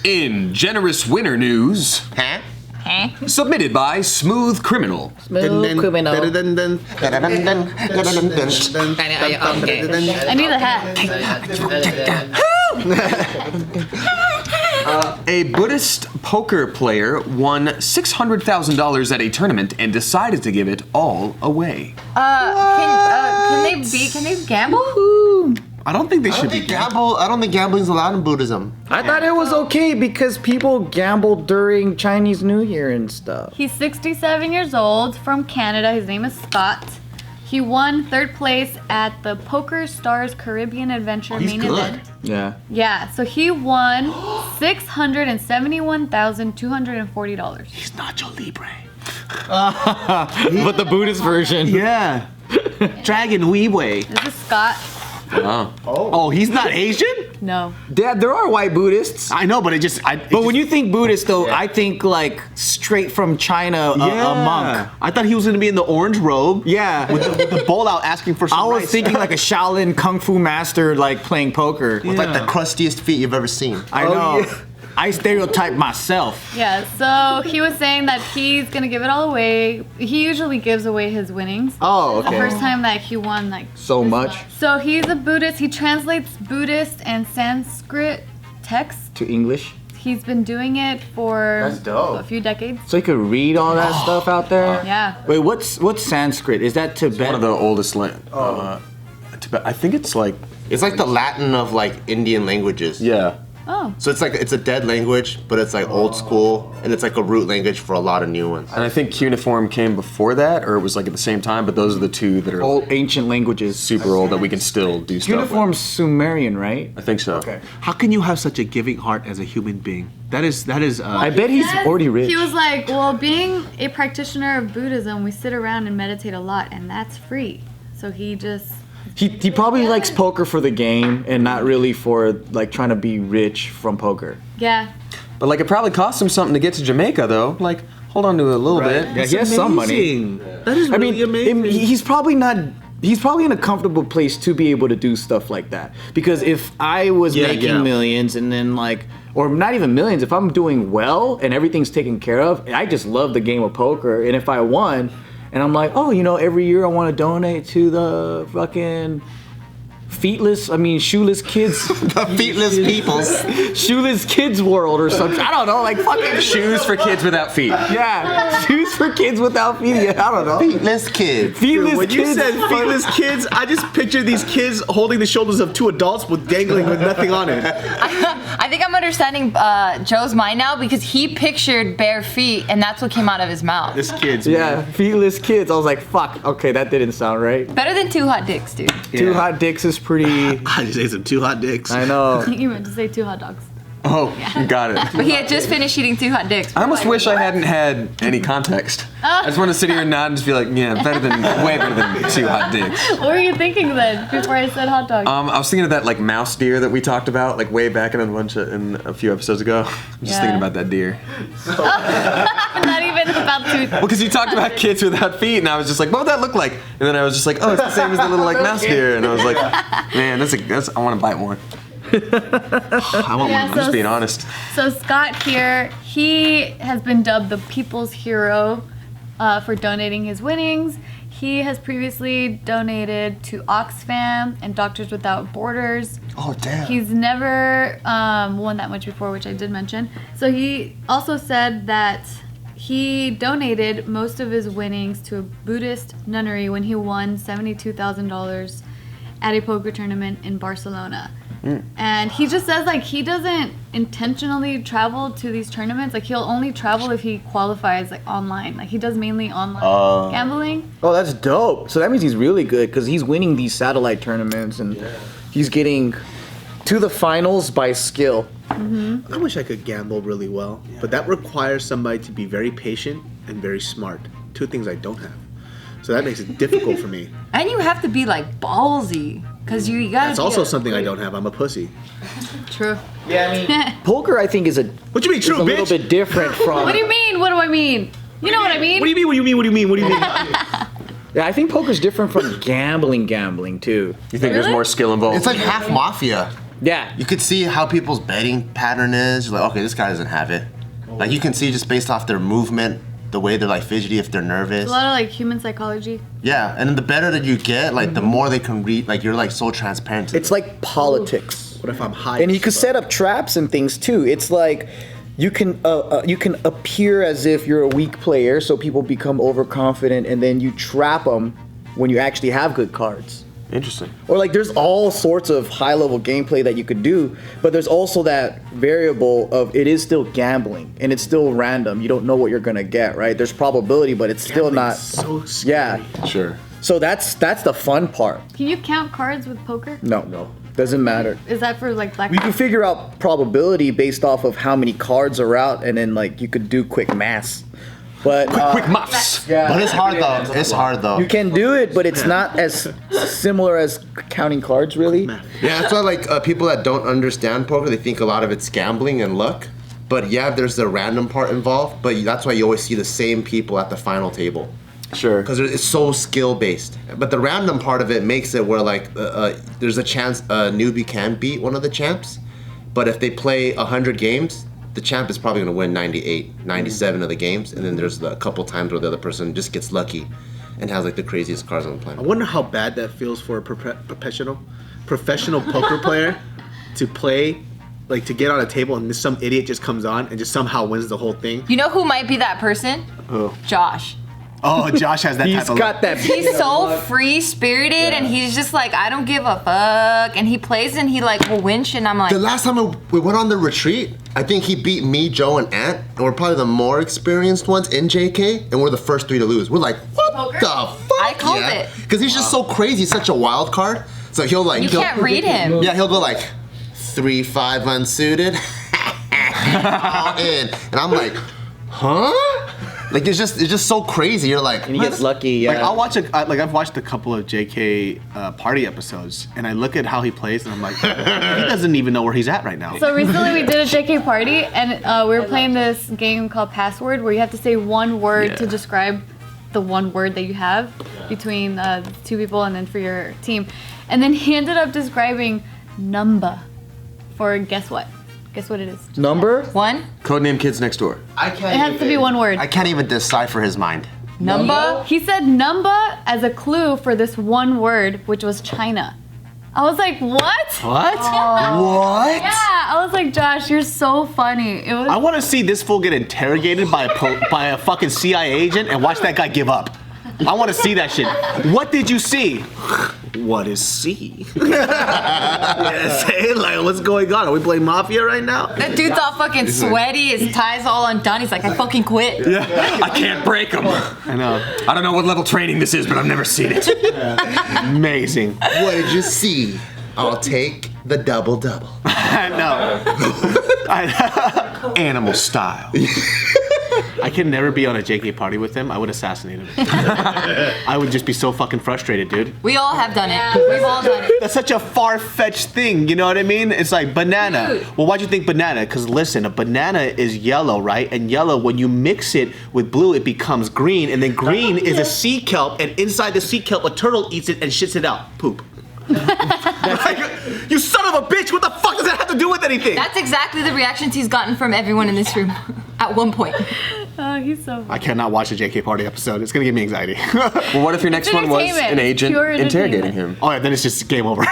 In generous winner news, submitted by Smooth Criminal. Smooth Criminal. I need a hat. A Buddhist poker player won $600,000 at a tournament and decided to give it all away. Can they gamble? I don't think they should be gamble. I don't think gambling's allowed in Buddhism. I thought it was okay because people gamble during Chinese New Year and stuff. He's 67 years old, from Canada. His name is Scott. He won 3rd place at the Poker Stars Caribbean Adventure main event. Yeah. Yeah, so he won $671,240. He's Nacho Libre. But the Buddhist version. Yeah. Dragon Weeway. This is Scott. Oh, he's not Asian? No. Dad, there are white Buddhists. I know, but But when you think Buddhist, though, I think like straight from China, a monk. I thought he was gonna be in the orange robe. Yeah. With the bowl out asking for some I was rice. thinking like a Shaolin Kung Fu master, like playing poker. With like the crustiest feet you've ever seen. I know. I stereotype myself. Yeah, so he was saying that he's gonna give it all away. He usually gives away his winnings. Oh, okay. The first time that he won, like So much. So he's a Buddhist. He translates Buddhist and Sanskrit texts. To English. He's been doing it for That's dope. a few decades. So you could read all that stuff out there? Yeah. Wait, what's Sanskrit? Is that Tibet? One of the oldest Tibet. I think it's like It's like the Latin of like Indian languages. yeah. Oh. So it's a dead language, but it's like old school, and it's like a root language for a lot of new ones. And I think cuneiform came before that, or it was like at the same time. But those are the two that are Old ancient languages. super old that we can still do stuff with. Uniform's Sumerian, right? I think so. Okay. How can you have such a giving heart as a human being? That is. I bet he's already rich. He was like, well, being a practitioner of Buddhism, we sit around and meditate a lot, and that's free. So he just... He probably likes poker for the game and not really for like trying to be rich from poker. Yeah. But like it probably cost him something to get to Jamaica though. Like hold on to it a little bit. Yeah, he has some money. That is really amazing. He's probably in a comfortable place to be able to do stuff like that. Because if I was making millions and then like, or not even millions, if I'm doing well and everything's taken care of, I just love the game of poker. And if I won, and I'm like, oh, every year I want to donate to the fucking shoeless kids. The feetless peoples. Shoeless kids world or something. I don't know, like fucking Shoes for kids without feet. Yeah, shoes for kids without feet. Yeah, I don't know. Feetless kids. Feetless When you kids. said feetless kids, I just pictured these kids holding the shoulders of 2 adults with dangling with nothing on it. I think I'm understanding Joe's mind now because he pictured bare feet and that's what came out of his mouth. This kid's Yeah, feetless kids. I was like, fuck. Okay, that didn't sound right. Better than 2 hot dicks, dude. Two hot dicks is pretty. I just ate some 2 hot dicks. I know. You meant to say 2 hot dogs. Oh, got it. But he had just finished eating 2 hot dicks. I almost wish I hadn't had any context. I just want to sit here and nod and just be like, yeah, way better than 2 hot dicks. What were you thinking then, before I said hot dog? I was thinking of that like mouse deer that we talked about like way back in a few episodes ago. I'm just thinking about that deer. Not even about 2. Well, because you talked about kids without feet, and I was just like, what would that look like? And then I was just like, oh, it's the same as the little like mouse deer, and I was like, man, that's I want to bite one. I want one. I'm just being honest. So Scott here, he has been dubbed the people's hero for donating his winnings. He has previously donated to Oxfam and Doctors Without Borders. Oh, damn. He's never won that much before, which I did mention. So he also said that he donated most of his winnings to a Buddhist nunnery when he won $72,000 at a poker tournament in Barcelona. And he just says like he doesn't intentionally travel to these tournaments. Like he'll only travel if he qualifies like online. Like he does mainly online gambling. Oh, that's dope. So that means he's really good because he's winning these satellite tournaments and he's getting to the finals by skill. I wish I could gamble really well, but that requires somebody to be very patient and very smart. 2 things I don't have. So that makes it difficult for me. And you have to be like ballsy. Cause you gotta. That's also something I don't have. I'm a pussy. True. Yeah, I mean, poker I think is a. What you mean, true, a little bitch? bit different from. What do you mean? What do I mean? You know what I mean? What do you mean? What do you mean? What do you mean? What do you mean? Yeah, I think poker's different from gambling too. You think there's more skill involved? It's like half mafia. Yeah. You could see how people's betting pattern is. You're like, okay, this guy doesn't have it. Like you can see just based off their movement, the way they're like fidgety, if they're nervous. A lot of like human psychology. Yeah, and then the better that you get, like the more they can read. Like you're like so transparent. To It's like politics. What if I'm high? And you can set up traps and things too. It's like you can appear as if you're a weak player, so people become overconfident, and then you trap them when you actually have good cards. Interesting. Or like there's all sorts of high level gameplay that you could do, but there's also that variable of it is still gambling and it's still random. You don't know what you're gonna get, right? There's probability, but it's still not. So scary. Yeah. Sure. So that's the fun part. Can you count cards with poker? No. Doesn't matter. Is that for like black? You can figure out probability based off of how many cards are out, and then like you could do quick maths. But Quick muffs. yeah, But it's hard though. It's hard though. you can do it, but it's not as similar as counting cards, really. Yeah, that's why like people that don't understand poker, they think a lot of it's gambling and luck. But yeah, there's the random part involved. But that's why you always see the same people at the final table. Sure. Because it's so skill based. But the random part of it makes it where like there's a chance a newbie can beat one of the champs. But if they play 100 games, the champ is probably going to win 98, 97 of the games. And then there's a couple times where the other person just gets lucky and has like the craziest cards on the I planet. wonder how bad that feels for a professional poker player to play, like to get on a table and some idiot just comes on and just somehow wins the whole thing. You know who might be that person? Who? Josh. Oh, Josh has that He's type of got that. He's so free spirited and he's just like, I don't give a fuck. And he plays and he like will win shit and I'm like, The last time we went on the retreat, I think he beat me, Joe, and Ant. And we're probably the more experienced ones in JK. And we're the first 3 to lose. We're like, what Poker? the fuck? I called it. Because he's just so crazy. He's such a wild card. So he'll like... you can't read him. Yeah, he'll go like 3-5 unsuited, all in, and I'm like, huh? Like it's just so crazy. You're like, And he gets lucky. Like Yeah. I've watched a couple of JK party episodes, and I look at how he plays, and I'm like, he doesn't even know where he's at right now. So recently we did a JK party, and we were playing this game called Password, where you have to say one word to describe the one word that you have between 2 people, and then for your team. And then he ended up describing number for guess what? Guess what it is? Number? One, Codename Kids Next Door. I can't. It has to be one word. I can't even decipher his mind. number. He said number as a clue for this one word, which was China. I was like, what? What? What? Yeah, I was like, Josh, you're so funny. It was. I want to see this fool get interrogated by a fucking CIA agent and watch that guy give up. I want to see that shit. What did you see? What is C? Yeah, say like, what's going on? Are we playing Mafia right now? That dude's all fucking sweaty, his tie's all undone. He's like, I fucking quit. I can't break them. I know. I don't know what level training this is, but I've never seen it. Amazing. What did you see? I'll take the double. I know. Animal style. I can never be on a JK party with him. I would assassinate him. I would just be so fucking frustrated, dude. We all have done it. We've all done it. That's such a far-fetched thing, you know what I mean? It's like banana. Dude. Well, why'd you think banana? Because listen, a banana is yellow, right? And yellow, when you mix it with blue, it becomes green. And then green is a sea kelp, and inside the sea kelp, a turtle eats it and shits it out. Poop. Like, you son of a bitch! What the fuck does that have to do with anything? That's exactly the reactions he's gotten from everyone in this room at one point. Oh, he's so. I cannot watch a JK party episode. It's gonna give me anxiety. Well, what if your next one was entertainment. an agent Pure interrogating entertainment. him? Oh yeah, then it's just game over.